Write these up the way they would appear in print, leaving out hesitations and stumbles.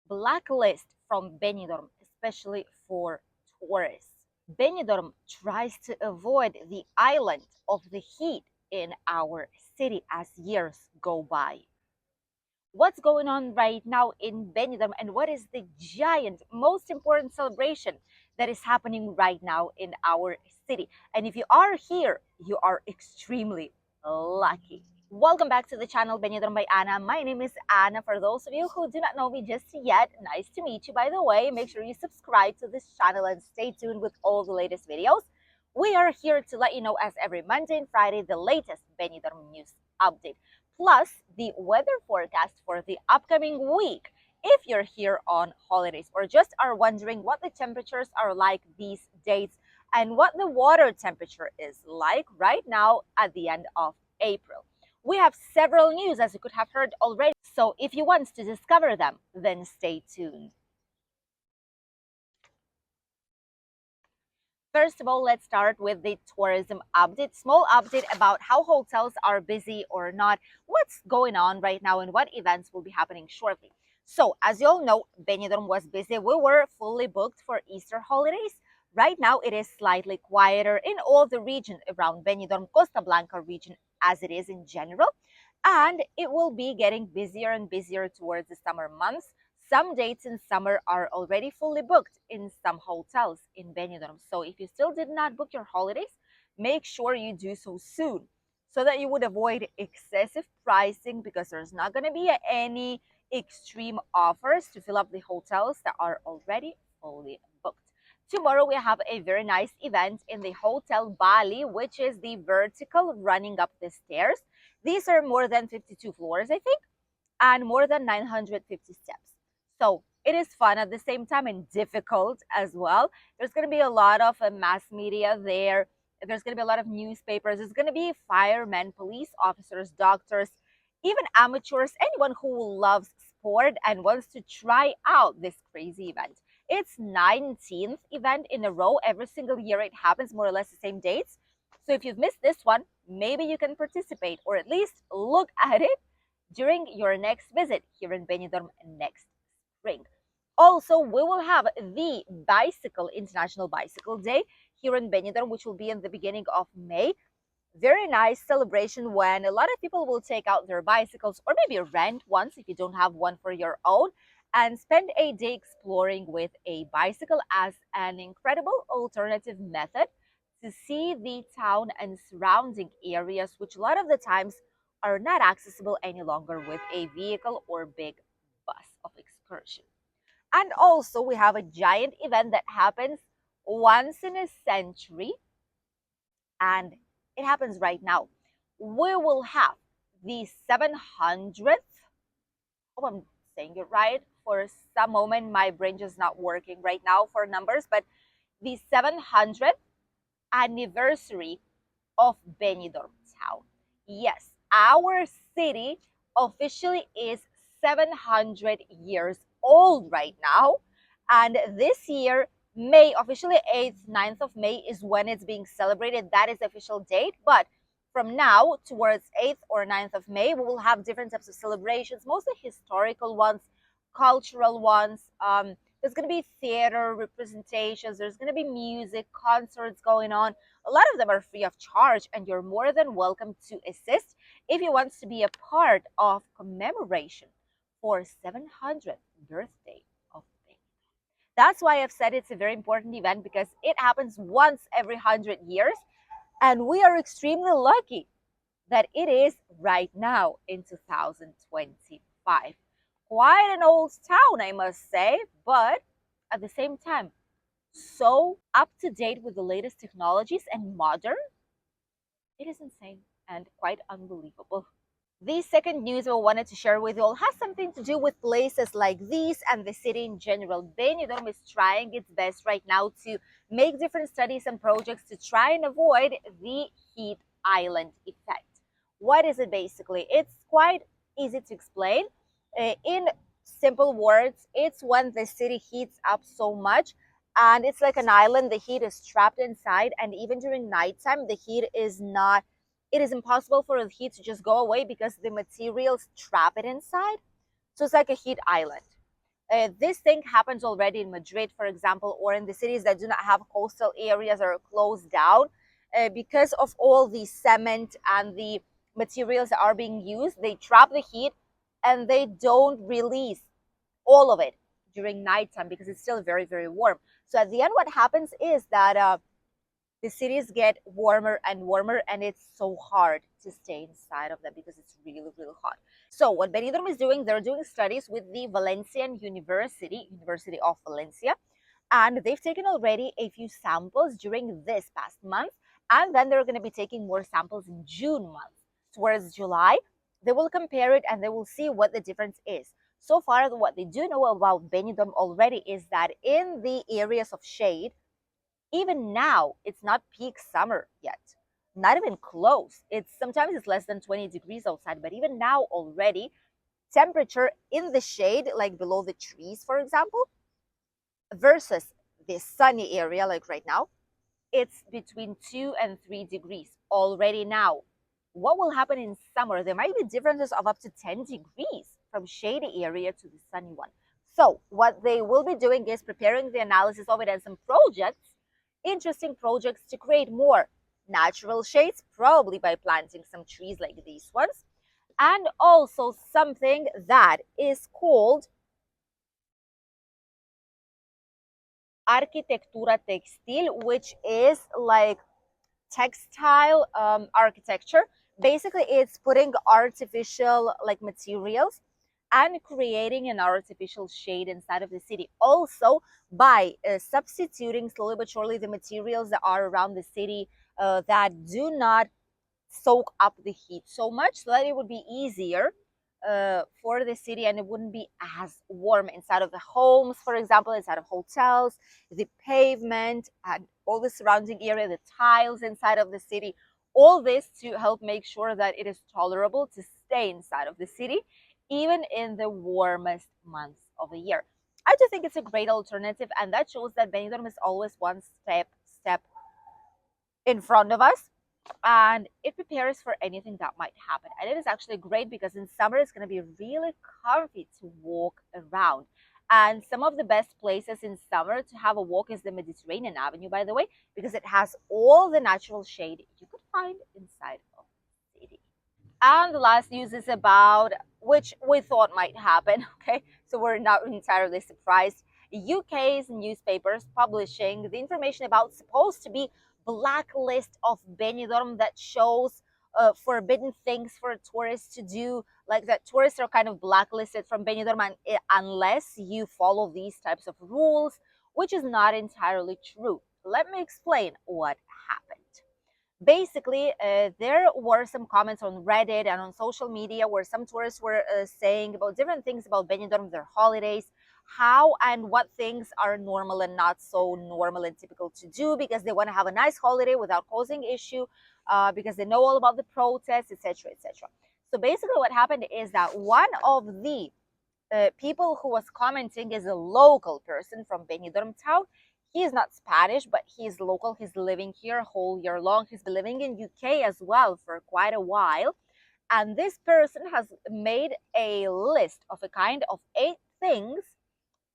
blacklist from Benidorm, especially for tourists. Benidorm tries to avoid the island of the heat in our city as years go by. What's going on right now in Benidorm, and what is the giant, most important celebration that is happening right now in our city? And if you are here, you are extremely lucky. Welcome back to the channel Benidorm by Anna. My name is Anna. For those of you who do not know me just yet, nice to meet you. By the way, make sure you subscribe to this channel and stay tuned with all the latest videos. We are here to let you know, as every Monday and Friday, the latest Benidorm news update, plus the weather forecast for the upcoming week if you're here on holidays or just are wondering what the temperatures are like these days and what the water temperature is like right now at the end of April. We have several news, as you could have heard already, so if you want to discover them, then stay tuned. First of all, let's start with the tourism update. Small update about how hotels are busy or not, what's going on right now, and what events will be happening shortly. So, as you all know, Benidorm was busy. We were fully booked for Easter holidays. Right now, it is slightly quieter in all the region around Benidorm, Costa Blanca region, as it is in general. And it will be getting busier and busier towards the summer months. Some dates in summer are already fully booked in some hotels in Benidorm. So if you still did not book your holidays, make sure you do so soon so that you would avoid excessive pricing, because there's not going to be any extreme offers to fill up the hotels that are already fully booked. Tomorrow we have a very nice event in the Hotel Bali, which is the vertical running up the stairs. These are more than 52 floors, I think, and more than 950 steps. So it is fun at the same time and difficult as well. There's going to be a lot of mass media there. There's going to be a lot of newspapers. There's going to be firemen, police officers, doctors, even amateurs, anyone who loves sport and wants to try out this crazy event. It's 19th event in a row. Every single year it happens, more or less the same dates. So if you've missed this one, maybe you can participate or at least look at it during your next visit here in Benidorm next spring. Also, we will have the International Bicycle Day here in Benidorm, which will be in the beginning of May. Very nice celebration when a lot of people will take out their bicycles or maybe rent ones if you don't have one for your own and spend a day exploring with a bicycle as an incredible alternative method to see the town and surrounding areas, which a lot of the times are not accessible any longer with a vehicle or big bus of excursion. And also, we have a giant event that happens once in a century, and it happens right now. We will have the 700th, oh, I'm saying it right. For some moment, my brain just not working right now for numbers, but the 700th anniversary of Benidorm town. Yes, our city officially is 700 years old right now. And this year, May, officially 8th, 9th of May is when it's being celebrated. That is the official date. But from now towards 8th or 9th of May, we will have different types of celebrations, mostly historical ones, cultural ones. There's going to be theater representations. There's going to be music, concerts going on. A lot of them are free of charge, and you're more than welcome to assist if you want to be a part of commemoration for 700th birthday of Spain. That's why I've said it's a very important event, because it happens once every 100 years, and we are extremely lucky that it is right now in 2025. Quite an old town, I must say, but at the same time, so up to date with the latest technologies and modern. It is insane and quite unbelievable. The second news I wanted to share with you all has something to do with places like these and the city in general. Benidorm is trying its best right now to make different studies and projects to try and avoid the heat island effect. What is it basically? It's quite easy to explain. In simple words, it's when the city heats up so much and it's like an island, the heat is trapped inside, and even during nighttime, the heat is not, it is impossible for the heat to just go away because the materials trap it inside. So it's like a heat island. This thing happens already in Madrid, for example, or in the cities that do not have coastal areas or are closed down because of all the cement and the materials that are being used. They trap the heat and they don't release all of it during nighttime because it's still very, very warm. So at the end, what happens is that the cities get warmer and warmer, and it's so hard to stay inside of them because it's really, really hot. So what Benidorm is doing, they're doing studies with the Valencian University of Valencia, and they've taken already a few samples during this past month, and then they're going to be taking more samples in June month. Towards July, they will compare it and they will see what the difference is. So far, what they do know about Benidorm already is that in the areas of shade, even now, it's not peak summer yet. Not even close. It's less than 20 degrees outside, but even now already, temperature in the shade, like below the trees, for example, versus the sunny area, like right now, it's between 2 and 3 degrees already now. What will happen in summer? There might be differences of up to 10 degrees from shady area to the sunny one. So what they will be doing is preparing the analysis of it and some projects, interesting projects to create more natural shades, probably by planting some trees like these ones, and also something that is called arquitectura textil, which is like textile architecture. Basically, it's putting artificial like materials and creating an artificial shade inside of the city. Also, by substituting slowly but surely the materials that are around the city that do not soak up the heat so much, so that it would be easier for the city and it wouldn't be as warm inside of the homes, for example, inside of hotels, the pavement, and all the surrounding area, the tiles inside of the city. All this to help make sure that it is tolerable to stay inside of the city, even in the warmest months of the year. I do think it's a great alternative, and that shows that Benidorm is always one step in front of us, and it prepares for anything that might happen. And it is actually great because in summer it's going to be really comfy to walk around. And some of the best places in summer to have a walk is the Mediterranean Avenue, by the way, because it has all the natural shade you could find inside of the city. And the last news is about which we thought might happen. Okay, so we're not entirely surprised. UK's newspapers publishing the information about supposed to be blacklist of Benidorm that shows forbidden things for tourists to do, like that tourists are kind of blacklisted from Benidorm unless you follow these types of rules, which is not entirely true. Let me explain what happened. Basically, there were some comments on Reddit and on social media where some tourists were saying about different things about Benidorm, their holidays, how and what things are normal and not so normal and typical to do because they want to have a nice holiday without causing issue, because they know all about the protests, etc., etc. So basically, what happened is that one of the people who was commenting is a local person from Benidorm town. He is not Spanish, but he is local. He's living here whole year long. He's been living in UK as well for quite a while. And this person has made a list of a kind of 8 things,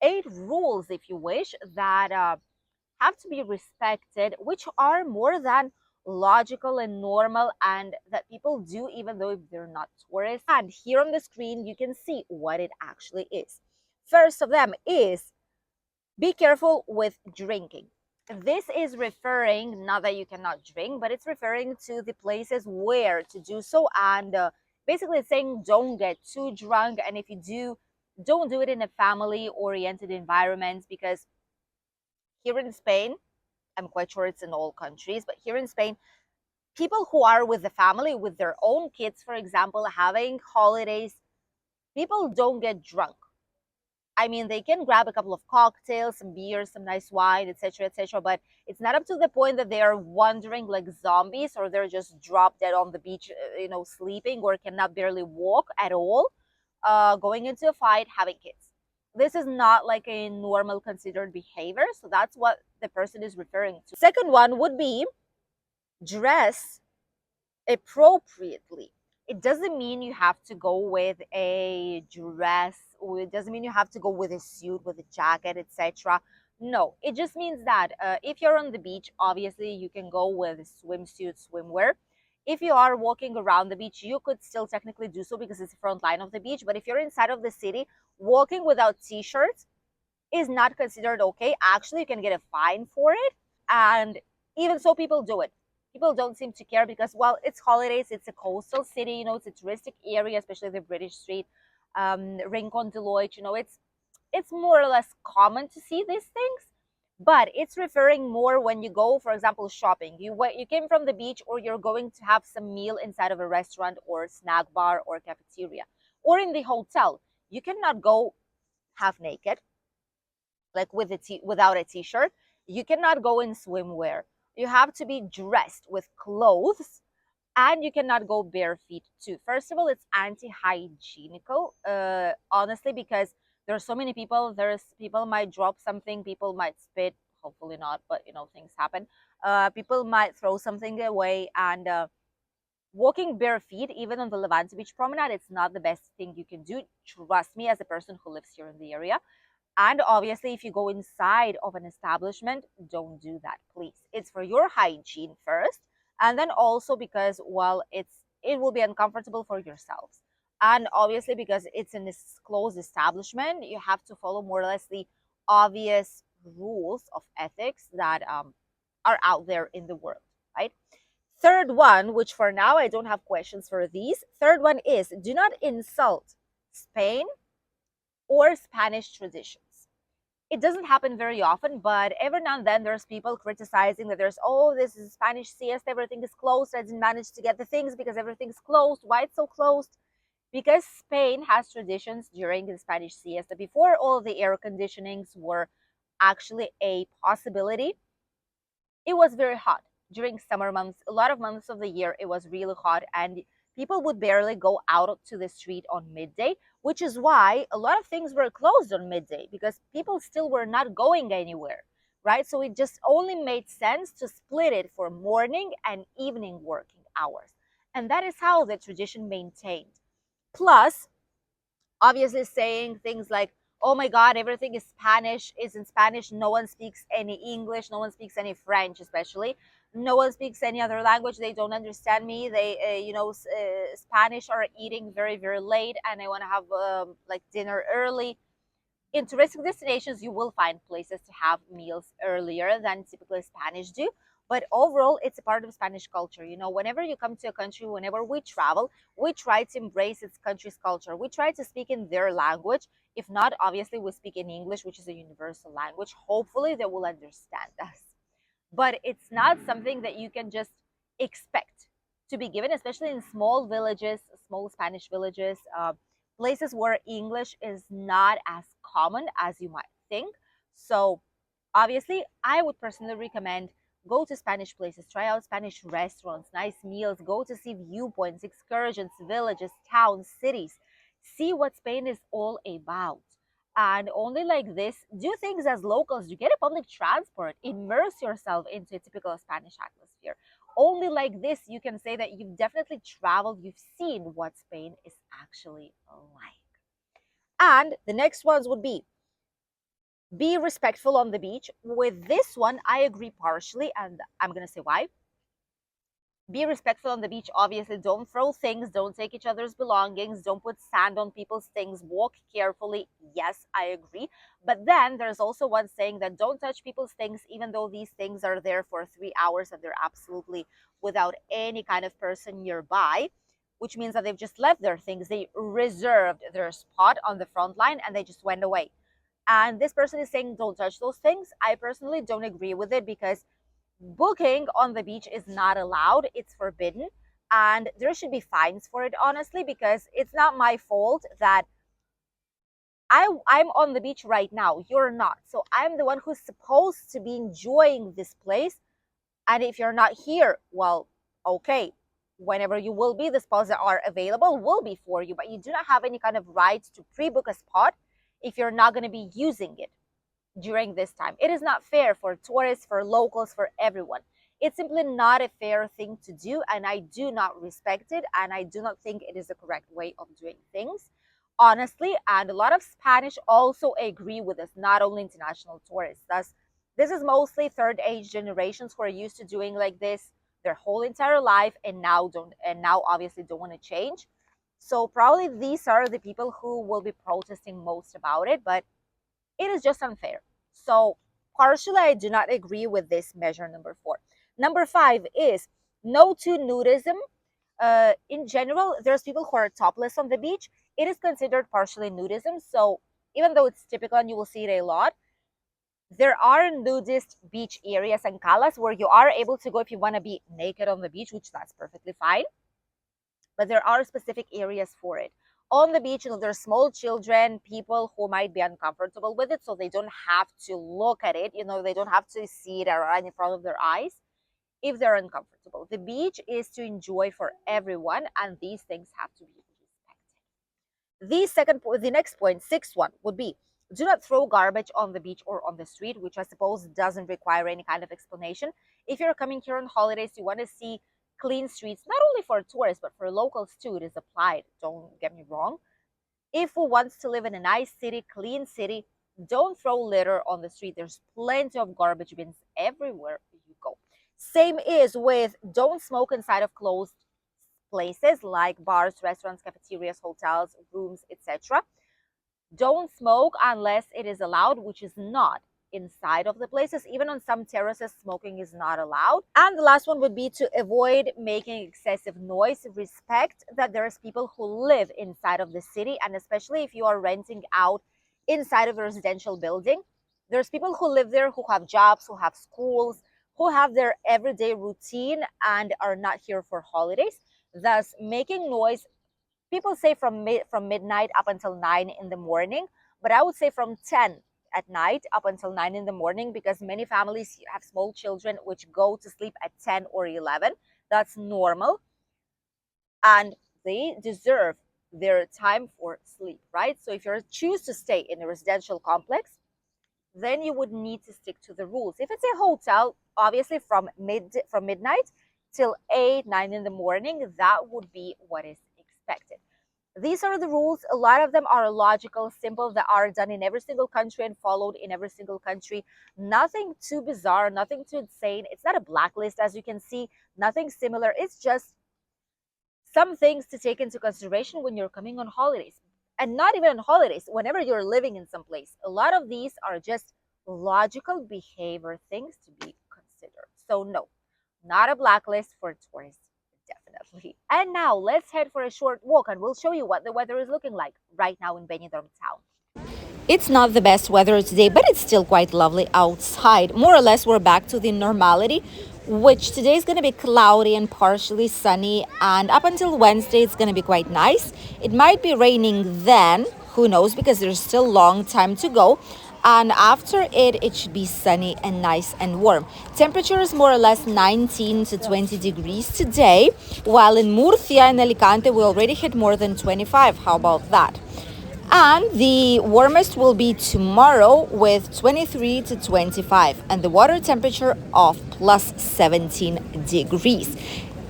8 rules, if you wish, that have to be respected, which are more than logical and normal and that people do even though if they're not tourists. And here on the screen, you can see what it actually is. First of them is be careful with drinking. This is referring, not that you cannot drink, but it's referring to the places where to do so. And basically, it's saying don't get too drunk. And if you do, don't do it in a family oriented environment because here in Spain, I'm quite sure it's in all countries, but here in Spain, people who are with the family, with their own kids, for example, having holidays, people don't get drunk. I mean, they can grab a couple of cocktails, some beers, some nice wine, etc., but it's not up to the point that they are wandering like zombies or they're just drop dead on the beach, sleeping or cannot barely walk at all, going into a fight, having kids. This is not like a normal considered behavior, so that's what the person is referring to. Second one would be dress appropriately. It doesn't mean you have to go with a dress, or it doesn't mean you have to go with a suit, with a jacket, etc. No, it just means that if you're on the beach, obviously you can go with a swimsuit, swimwear. If you are walking around the beach, you could still technically do so because it's the front line of the beach. But if you're inside of the city, walking without t-shirts is not considered okay. Actually, you can get a fine for it. And even so, people do it. People don't seem to care because, well, it's holidays, it's a coastal city, it's a touristic area, especially the British Street, Rincon, Deloitte, it's more or less common to see these things. But it's referring more when you go, for example, shopping. You came from the beach, or you're going to have some meal inside of a restaurant or snack bar or cafeteria, or in the hotel. You cannot go half naked, like without a t-shirt. You cannot go in swimwear. You have to be dressed with clothes, and you cannot go bare feet too. First of all, it's anti-hygienical, honestly, because there's so many people. There's people might drop something, people might spit, hopefully not, but things happen. People might throw something away, and walking bare feet, even on the Levante Beach Promenade, it's not the best thing you can do. Trust me, as a person who lives here in the area. And obviously, if you go inside of an establishment, don't do that, please. It's for your hygiene first, and then also because, well, it will be uncomfortable for yourselves. And obviously, because it's in this closed establishment, you have to follow more or less the obvious rules of ethics that are out there in the world, right? Third one, which for now I don't have questions for these. Third one is, do not insult Spain or Spanish traditions. It doesn't happen very often, but every now and then there's people criticizing that this is Spanish siesta, everything is closed. I didn't manage to get the things because everything's closed. Why it's so closed? Because Spain has traditions during the Spanish siesta. Before all the air conditionings were actually a possibility, it was very hot during summer months. A lot of months of the year, it was really hot, and people would barely go out to the street on midday, which is why a lot of things were closed on midday, because people still were not going anywhere, right? So it just only made sense to split it for morning and evening working hours. And that is how the tradition maintained. Plus, obviously saying things like, oh my god, everything is in Spanish, no one speaks any English, no one speaks any French, especially no one speaks any other language, they don't understand me, they Spanish are eating very very late, and I want to have like dinner early. In touristic destinations, you will find places to have meals earlier than typically Spanish do. But overall, it's a part of Spanish culture. Whenever you come to a country, whenever we travel, we try to embrace its country's culture. We try to speak in their language. If not, obviously, we speak in English, which is a universal language. Hopefully, they will understand us. But it's not something that you can just expect to be given, especially in small villages, small Spanish villages, places where English is not as common as you might think. So obviously, I would personally recommend go to Spanish places, try out Spanish restaurants, nice meals, go to see viewpoints, excursions, villages, towns, cities. See what Spain is all about. And only like this, do things as locals. You get a public transport, immerse yourself into a typical Spanish atmosphere. Only like this, you can say that you've definitely traveled, you've seen what Spain is actually like. And the next ones would be respectful on the beach. With this one, I agree partially, and I'm going to say why. Be respectful on the beach. Obviously, don't throw things, don't take each other's belongings, don't put sand on people's things, walk carefully. Yes, I agree. But then there's also one saying that don't touch people's things, even though these things are there for 3 hours and they're absolutely without any kind of person nearby, which means that they've just left their things. They reserved their spot on the front line and they just went away. And this person is saying don't touch those things. I personally don't agree with it, because booking on the beach is not allowed, it's forbidden, and there should be fines for it, honestly, because it's not my fault that I'm on the beach right now, you're not. So I'm the one who's supposed to be enjoying this place, and if you're not here, well, okay, whenever you will be, the spots that are available will be for you, but you do not have any kind of right to pre-book a spot if you're not going to be using it during this time. It is not fair for tourists, for locals, for everyone. It's simply not a fair thing to do, and I do not respect it, and I do not think it is the correct way of doing things, honestly. And a lot of Spanish also agree with this, not only international tourists. Thus, this is mostly third age generations who are used to doing like this their whole entire life, and now obviously don't want to change. So probably these are the people who will be protesting most about it, but it is just unfair. So partially, I do not agree with this measure number 4. Number 5 is no to nudism. In general, there's people who are topless on the beach. It is considered partially nudism. So even though it's typical and you will see it a lot, there are nudist beach areas and calas where you are able to go if you want to be naked on the beach, which that's perfectly fine. But there are specific areas for it. On the beach, there's small children, people who might be uncomfortable with it, so they don't have to look at it. They don't have to see it right in front of their eyes if they're uncomfortable. The beach is to enjoy for everyone, and these things have to be respected. The next point, sixth one, would be do not throw garbage on the beach or on the street, which I suppose doesn't require any kind of explanation. If you're coming here on holidays, you want to see clean streets, not only for tourists, but for locals too. It is applied, don't get me wrong. If who wants to live in a nice city, clean city, don't throw litter on the street. There's plenty of garbage bins everywhere you go. Same is with don't smoke inside of closed places like bars, restaurants, cafeterias, hotels, rooms, etc. Don't smoke unless it is allowed, which is not inside of the places. Even on some terraces, smoking is not allowed. And the last one would be to avoid making excessive noise. Respect that there's people who live inside of the city, and especially if you are renting out inside of a residential building, there's people who live there who have jobs, who have schools, who have their everyday routine and are not here for holidays. Thus, making noise, people say from midnight up until 9 in the morning, but I would say from 10 at night up until 9 in the morning, because many families have small children which go to sleep at 10 or 11. That's normal, and they deserve their time for sleep, right? So if you choose to stay in a residential complex, then you would need to stick to the rules. If it's a hotel, obviously from midnight till 8, 9 in the morning, that would be what is expected. These are the rules. A lot of them are logical, simple, that are done in every single country and followed in every single country. Nothing too bizarre, nothing too insane. It's not a blacklist, as you can see, nothing similar. It's just some things to take into consideration when you're coming on holidays. And not even on holidays, whenever you're living in some place. A lot of these are just logical behavior things to be considered. So no, not a blacklist for tourists. Definitely. And now let's head for a short walk and we'll show you what the weather is looking like right now in Benidorm town. It's not the best weather today, but it's still quite lovely outside. More or less, we're back to the normality, which today is going to be cloudy and partially sunny. And up until Wednesday, it's going to be quite nice. It might be raining then, who knows, because there's still a long time to go. And after it should be sunny and nice and warm. Temperature is more or less 19 to 20 degrees today, while in Murcia and Alicante we already hit more than 25. How about that? And the warmest will be tomorrow with 23 to 25, and the water temperature of plus 17 degrees.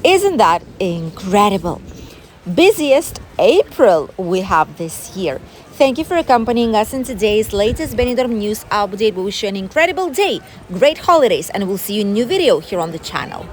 Isn't that incredible? Busiest April we have this year. Thank you for accompanying us in today's latest Benidorm news update. We wish you an incredible day, great holidays, and we'll see you in a new video here on the channel.